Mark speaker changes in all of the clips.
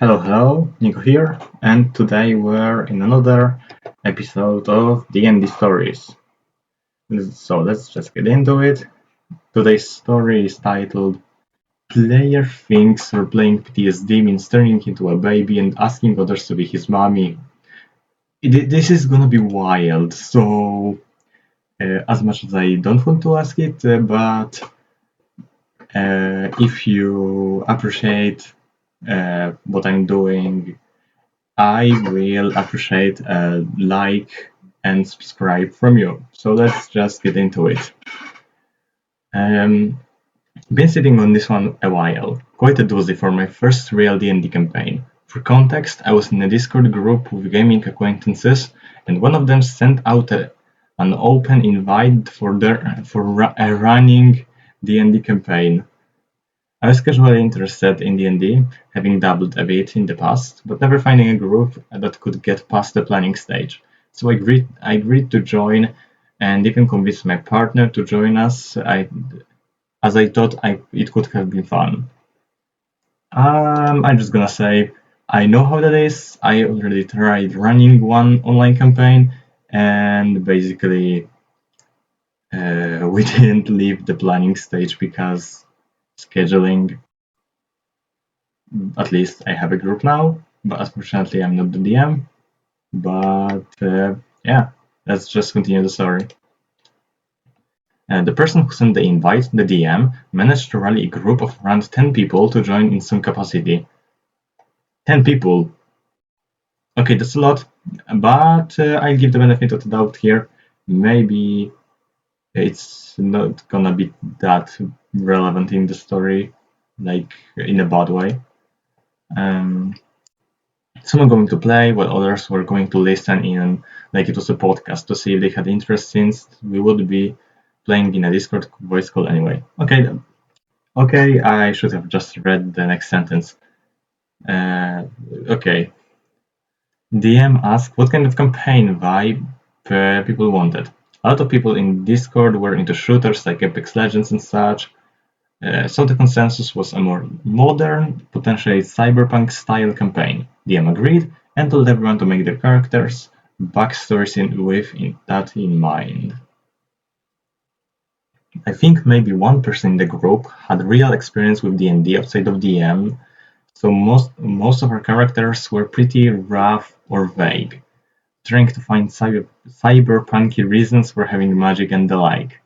Speaker 1: Hello, Nico here, and today we're in another episode of D&D Stories. So let's just get into it. Today's story is titled Player Thinks Replaying PTSD Means Turning into a Baby and Asking Others to be his mommy. This is gonna be wild, so as much as I don't want to ask it, but if you appreciate what I'm doing, I will appreciate a like and subscribe from you. So let's just get into it. Been sitting on this one a while, quite a doozy for my first real D&D campaign. For context, I was in a Discord group with gaming acquaintances, and one of them sent out an open invite for a running D&D campaign. I was casually interested in D&D, having dabbled a bit in the past, but never finding a group that could get past the planning stage. So I agreed to join and even convinced my partner to join us, as I thought it could have been fun. I'm just gonna say, I know how that is. I already tried running one online campaign, and basically we didn't leave the planning stage because scheduling. At least I have a group now, but unfortunately I'm not the DM. But yeah, let's just continue the story. The person who sent the invite, the DM, managed to rally a group of around 10 people to join in some capacity. 10 people. Okay, that's a lot, but I'll give the benefit of the doubt here. Maybe it's not gonna be that relevant in the story, like in a bad way. Some are going to play, while others were going to listen in, like it was a podcast, to see if they had interest, since we would be playing in a Discord voice call anyway. Okay, I should have just read the next sentence. Okay. DM asked what kind of campaign vibe people wanted. A lot of people in Discord were into shooters like Apex Legends and such, so the consensus was a more modern, potentially cyberpunk style campaign. DM agreed and told everyone to make their characters' backstories with that in mind. I think maybe one person in the group had real experience with D&D outside of DM, so most of our characters were pretty rough or vague, trying to find cyberpunky reasons for having magic and the like.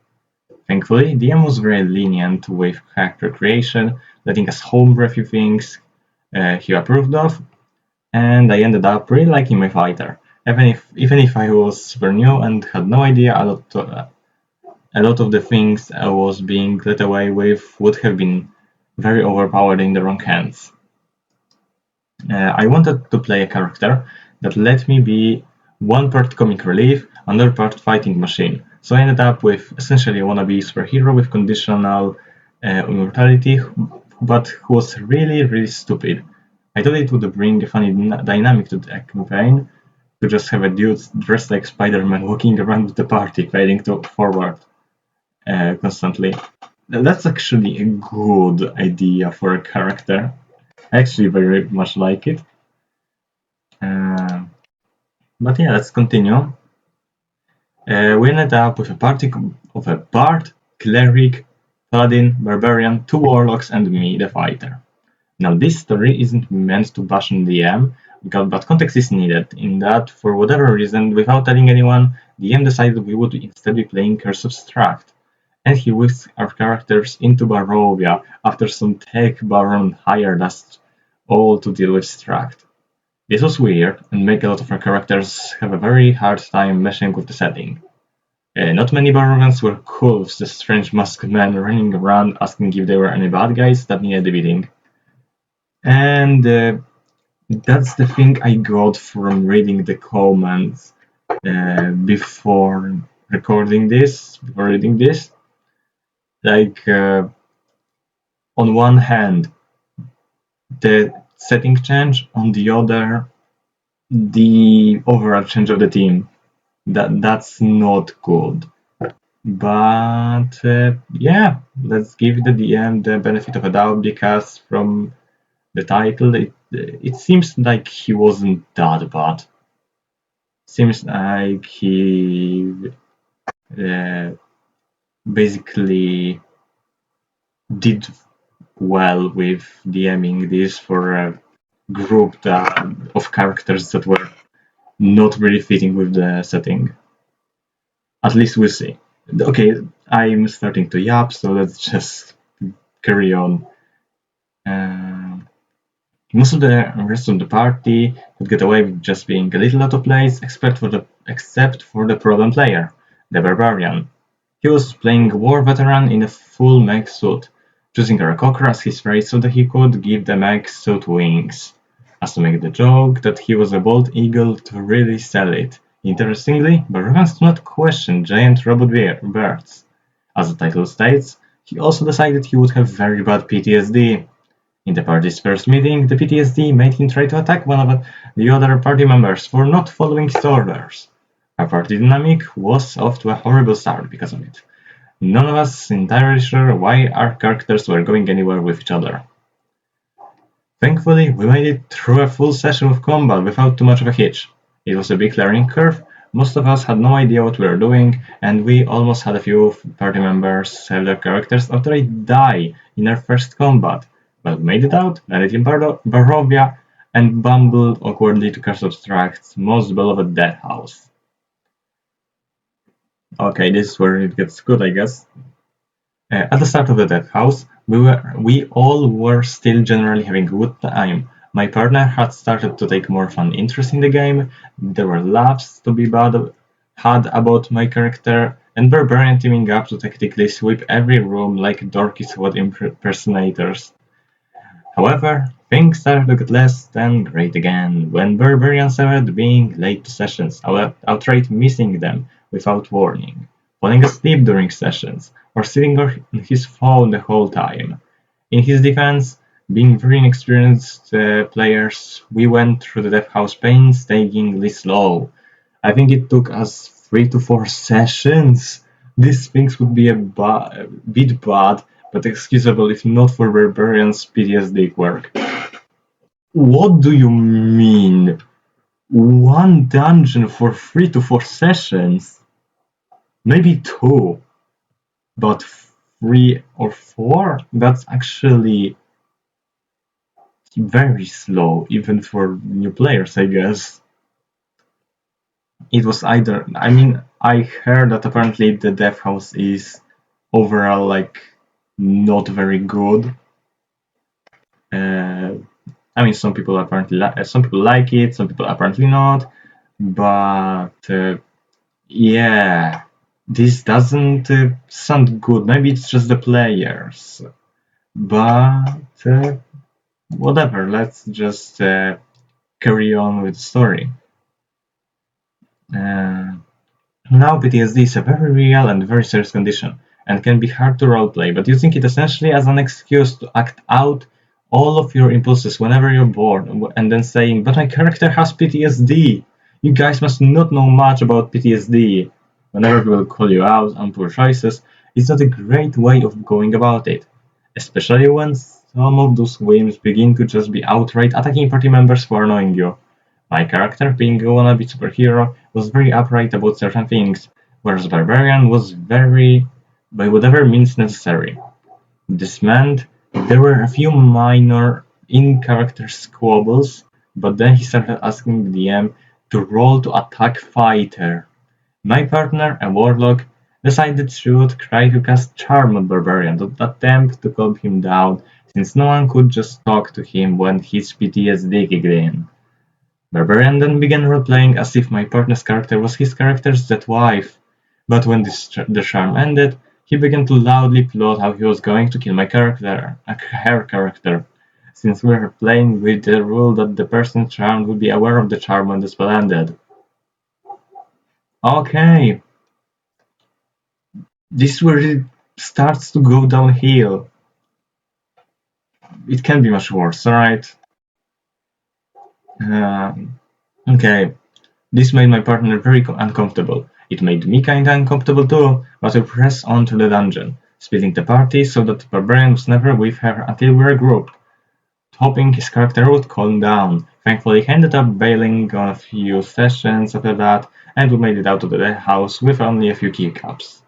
Speaker 1: Thankfully, DM was very lenient with character creation, letting us homebrew a few things he approved of, and I ended up really liking my fighter, even if I was super new and had no idea a lot of the things I was being led away with would have been very overpowered in the wrong hands. I wanted to play a character that let me be one part comic relief, another part fighting machine, so I ended up with essentially a wannabe superhero with conditional immortality, but who was really stupid. I thought it would bring a funny dynamic to the campaign to just have a dude dressed like Spider-Man walking around the party, failing to forward constantly. That's actually a good idea for a character. I actually very much like it. But yeah, let's continue. We ended up with a party of a bard, cleric, paladin, barbarian, 2 warlocks, and me, the fighter. Now, this story isn't meant to bash on DM, but context is needed, in that, for whatever reason, without telling anyone, DM decided we would instead be playing Curse of Stract, and he whisked our characters into Barovia after some tech baron hired us all to deal with Stract. This was weird, and made a lot of our characters have a very hard time meshing with the setting. Not many Barovians were cool with the strange masked men running around asking if there were any bad guys that needed beating. And that's the thing I got from reading the comments before reading this. Like, on one hand, the setting change, on the other, the overall change of the team. That's not good. But yeah, let's give the DM the benefit of a doubt, because from the title it seems like he wasn't that bad. Seems like he basically did well with DMing this for a group of characters that were not really fitting with the setting. At least we'll see. Okay, I'm starting to yap, so let's just carry on. Most of the rest of the party could get away with just being a little out of place, except for the problem player, the barbarian. He was playing a war veteran in a full mech suit, choosing a cocker as his race so that he could give the mech suit wings. As to make the joke that he was a bald eagle to really sell it. Interestingly, barbarians do not question giant robot birds. As the title states, he also decided he would have very bad PTSD. In the party's first meeting, the PTSD made him try to attack one of the other party members for not following his orders. Our party dynamic was off to a horrible start because of it. None of us entirely sure why our characters were going anywhere with each other. Thankfully, we made it through a full session of combat without too much of a hitch. It was a big learning curve, most of us had no idea what we were doing, and we almost had a few party members save their characters after they die in our first combat. But we made it out, landed in Barovia, and bumbled awkwardly to Curse Abstract's most beloved death house. Okay, this is where it gets good, I guess. At the start of the death house, we all were still generally having a good time. My partner had started to take more fun interest in the game, there were laughs to be had about my character, and Barbarian teaming up to tactically sweep every room like dorky SWAT impersonators. However, things started to get less than great again, when Barbarian started being late to sessions, outright missing them without warning, falling asleep during sessions, or sitting on his phone the whole time. In his defense, being very inexperienced players, we went through the death house painstakingly slow. I think it took us 3 to 4 sessions. These things would be a bit bad, but excusable if not for Barbarian's PTSD quirk. What do you mean? One dungeon for 3 to 4 sessions? Maybe 2. But 3 or 4? That's actually very slow, even for new players, I guess. It was either... I heard that apparently the death house is overall, not very good. Some people like it, some people apparently not, but yeah, this doesn't sound good. Maybe it's just the players, but whatever. Let's just carry on with the story. Now PTSD is a very real and very serious condition, and can be hard to roleplay, but using it essentially as an excuse to act out all of your impulses whenever you're bored, and then saying, but my character has PTSD! You guys must not know much about PTSD! Whenever people call you out on poor choices, is not a great way of going about it, especially when some of those whims begin to just be outright attacking party members for annoying you. My character, being a wannabe superhero, was very upright about certain things, whereas Barbarian was very by whatever means necessary. This meant there were a few minor in-character squabbles, but then he started asking the DM to roll to attack fighter. My partner, a warlock, decided she would try to cast Charm on Barbarian to attempt to calm him down, since no one could just talk to him when his PTSD kicked in. Barbarian then began roleplaying as if my partner's character was his character's dead wife, but when the charm ended, he began to loudly plot how he was going to kill my character, her character, since we were playing with the rule that the person charmed would be aware of the charm when the spell ended. Okay. This where it starts to go downhill. It can be much worse, alright? Okay. This made my partner very uncomfortable. It made me kinda uncomfortable too, but we pressed on to the dungeon, splitting the party so that Barbarian was never with her until we regrouped. hoping his character would calm down. Thankfully, he ended up bailing on a few sessions after that, and we made it out of the house with only a few keycaps.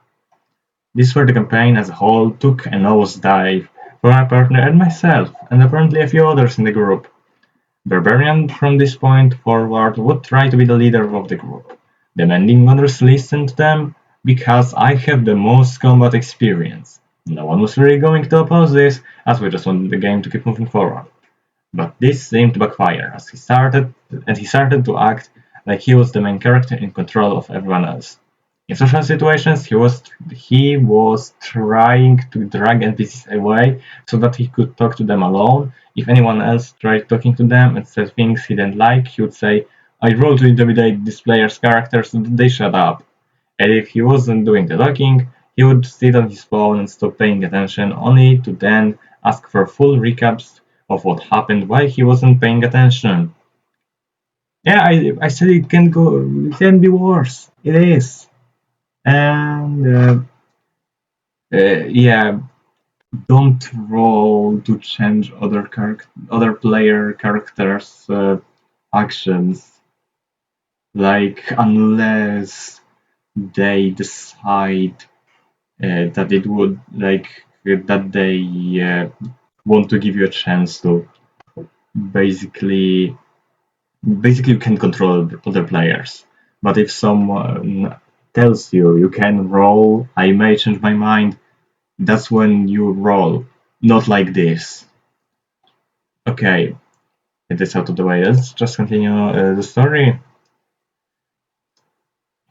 Speaker 1: This where the campaign as a whole took a nosedive for my partner and myself, and apparently a few others in the group. Barbarian from this point forward would try to be the leader of the group, demanding others listen to them because I have the most combat experience. No one was really going to oppose this, as we just wanted the game to keep moving forward. But this seemed to backfire, as he started to act like he was the main character in control of everyone else. In social situations, he was trying to drag NPCs away so that he could talk to them alone. If anyone else tried talking to them and said things he didn't like, he would say, "I roll to intimidate this player's character so that they shut up." And if he wasn't doing the talking, he would sit on his phone and stop paying attention, only to then ask for full recaps of what happened while he wasn't paying attention. Yeah, I said it can be worse. It is. And yeah, don't roll to change other player characters' actions. Like unless they decide that it would like that they want to give you a chance to basically basically you can control other players. But if someone tells you you can roll, I may change my mind. That's when you roll, not like this. Okay, it is out of the way. Let's just continue the story.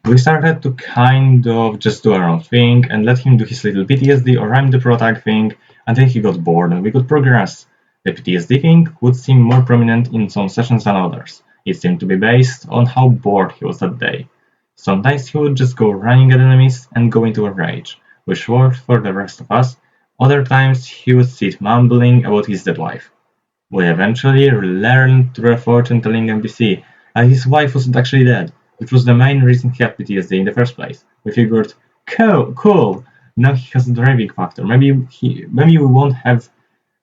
Speaker 1: We started to kind of just do our own thing and let him do his little PTSD or I'm the protag thing until he got bored and we could progress. The PTSD thing would seem more prominent in some sessions than others. It seemed to be based on how bored he was that day. Sometimes he would just go running at enemies and go into a rage, which worked for the rest of us. Other times he would sit mumbling about his dead wife. We eventually learned through a fortune-telling NPC that his wife wasn't actually dead, which was the main reason he had PTSD in the first place. We figured, cool, now he has a driving factor. Maybe we won't have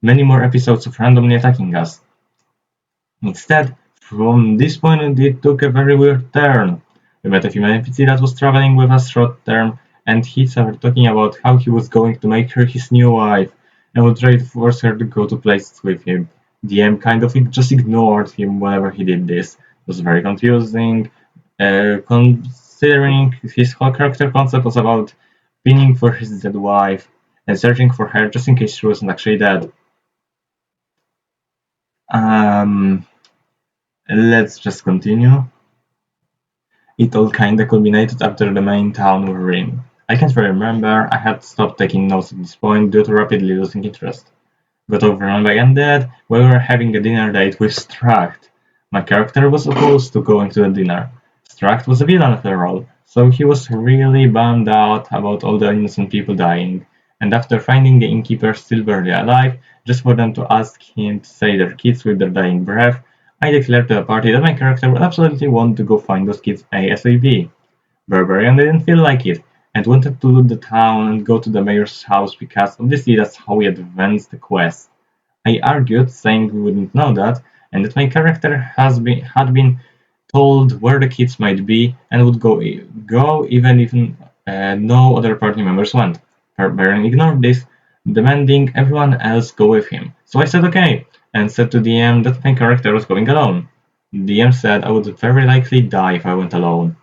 Speaker 1: many more episodes of randomly attacking us. Instead, from this point it took a very weird turn. We met a female NPC that was traveling with us short term, and he started talking about how he was going to make her his new wife, and would try to force her to go to places with him. DM kind of just ignored him whenever he did this. It was very confusing, considering his whole character concept was about pinning for his dead wife and searching for her just in case she wasn't actually dead. Let's just continue. It all kinda culminated after the main town we were in. I can't really remember, I had stopped taking notes at this point due to rapidly losing interest. Got overrun by undead, we were having a dinner date with Stracht. My character was opposed to going to the dinner. Stracht was a villain after all, so he was really bummed out about all the innocent people dying, and after finding the innkeeper still barely alive, just for them to ask him to save their kids with their dying breath, I declared to the party that my character would absolutely want to go find those kids ASAP. Barbarian didn't feel like it, and wanted to loot the town and go to the mayor's house because obviously that's how we advanced the quest. I argued, saying we wouldn't know that, and that my character had been told where the kids might be and would go even if no other party members went. Barbarian ignored this, demanding everyone else go with him. So I said okay, and said to DM that my character was going alone. DM said I would very likely die if I went alone.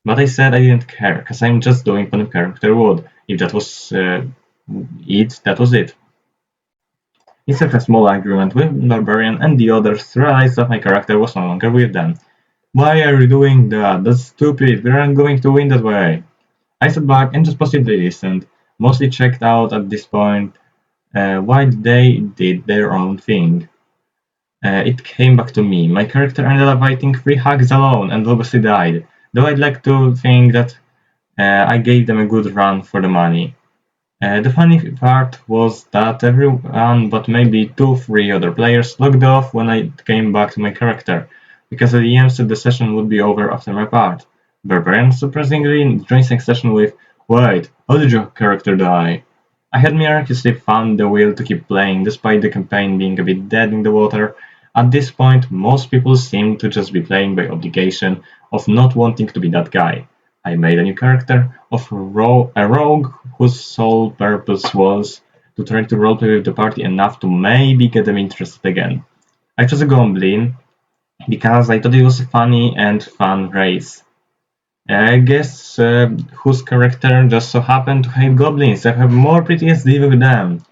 Speaker 1: But I said I didn't care, cause I'm just doing what a character would. If that was it, that was it. Instead of a small argument with Barbarian and the others realized that my character was no longer with them. Why are you doing that? That's stupid, we aren't going to win that way. I sat back and just passively listened, mostly checked out at this point while they did their own thing. It came back to me. My character ended up fighting 3 hugs alone and obviously died, though I'd like to think that I gave them a good run for the money. The funny part was that everyone but maybe 2-3 other players logged off when I came back to my character, because the DM said the session would be over after my part. Barbarian surprisingly joins next session with, "Wait, how did your character die?" I had miraculously found the will to keep playing despite the campaign being a bit dead in the water. At this point, most people seem to just be playing by obligation of not wanting to be that guy. I made a new character of a rogue whose sole purpose was to try to roleplay with the party enough to maybe get them interested again. I chose a goblin because I thought it was a funny and fun race. I guess whose character just so happened to hate goblins. I have more PTSD with them.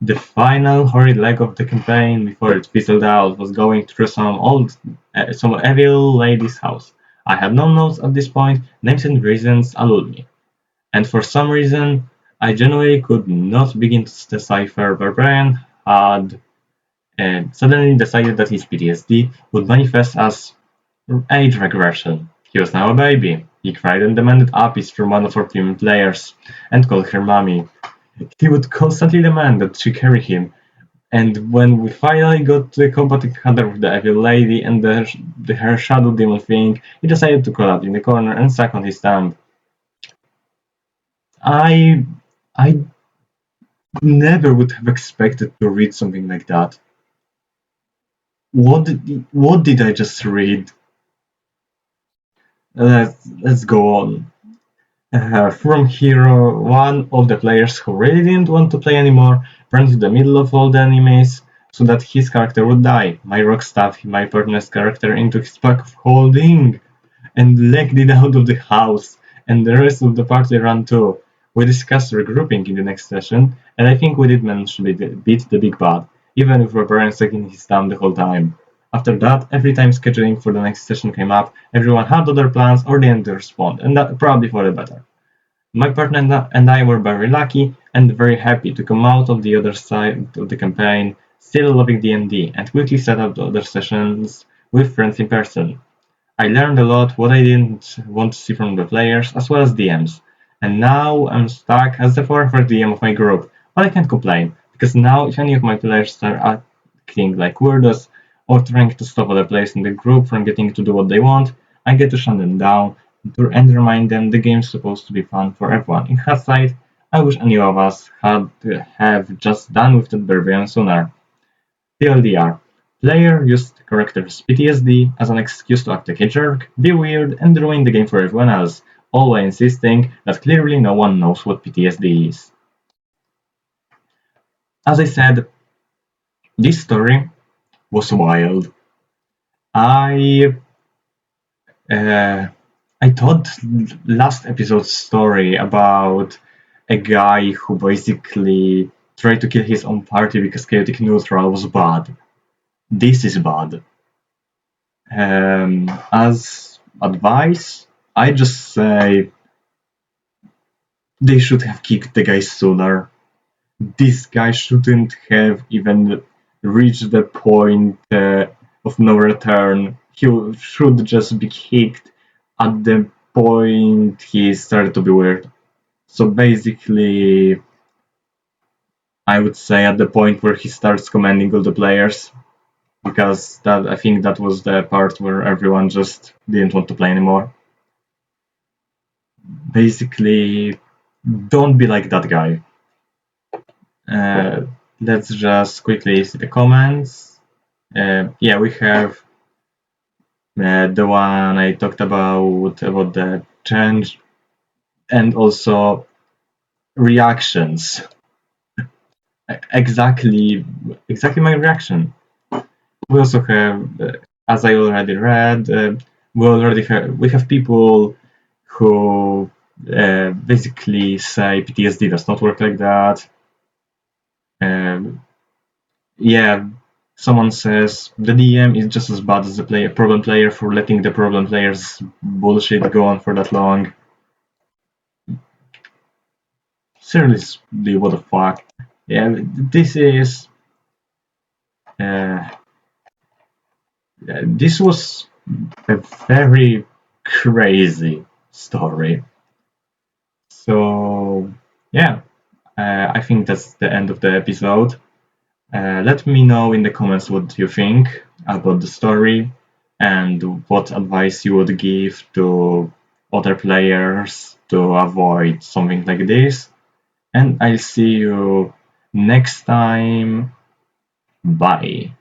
Speaker 1: The final horrid leg of the campaign before it fizzled out was going through some evil lady's house. I had no notes at this point, names and reasons elude me, and for some reason I genuinely could not begin to decipher where Brian had suddenly decided that his PTSD would manifest as age regression. He was now a baby. He cried and demanded uppies from one of our female players, and called her mommy. He would constantly demand that she carry him, and when we finally got to the combat encounter with the evil lady and her shadow demon thing, he decided to crawl out in the corner and suck on his thumb. I I never would have expected to read something like that. What did I just read? Let's go on. From hero, one of the players who really didn't want to play anymore ran to the middle of all the enemies so that his character would die. My rock stabbed my partner's character into his pack of holding and legged it out of the house, and the rest of the party ran too. We discussed regrouping in the next session, and I think we did manage to beat the big bad, even with Barbarian sucking his thumb the whole time. After that, every time scheduling for the next session came up, everyone had other plans or didn't respond, and that probably for the better. My partner and I were very lucky and very happy to come out of the other side of the campaign, still loving D&D, and quickly set up the other sessions with friends in person. I learned a lot what I didn't want to see from the players as well as DMs, and now I'm stuck as the forever DM of my group, but I can't complain, because now if any of my players start acting like weirdos or trying to stop other players in the group from getting to do what they want, I get to shut them down and remind them the game's supposed to be fun for everyone. In hindsight, I wish any of us had have just done with the barbarian sooner. TLDR: Player used character's PTSD as an excuse to act like a jerk, be weird, and ruin the game for everyone else, all while insisting that clearly no one knows what PTSD is. As I said, this story was wild. I uh, I thought last episode's story about a guy who basically tried to kill his own party because chaotic neutral was bad. This is bad. As advice, I just say they should have kicked the guy sooner. This guy shouldn't have even reached the point of no return. He should just be kicked at the point he started to be weird. So basically, I would say at the point where he starts commanding all the players, because that I think that was the part where everyone just didn't want to play anymore. Basically, don't be like that guy. Uh, let's just quickly see the comments. Yeah, we have the one I talked about the change, and also reactions. Exactly my reaction. We also have, as I already read, we have people who basically say PTSD does not work like that. Yeah, someone says the DM is just as bad as the problem player for letting the problem player's bullshit go on for that long. Seriously, what the fuck? Yeah, uh, this was a very crazy story. So yeah, I think that's the end of the episode. Let me know in the comments what you think about the story and what advice you would give to other players to avoid something like this. and I'll see you next time. Bye.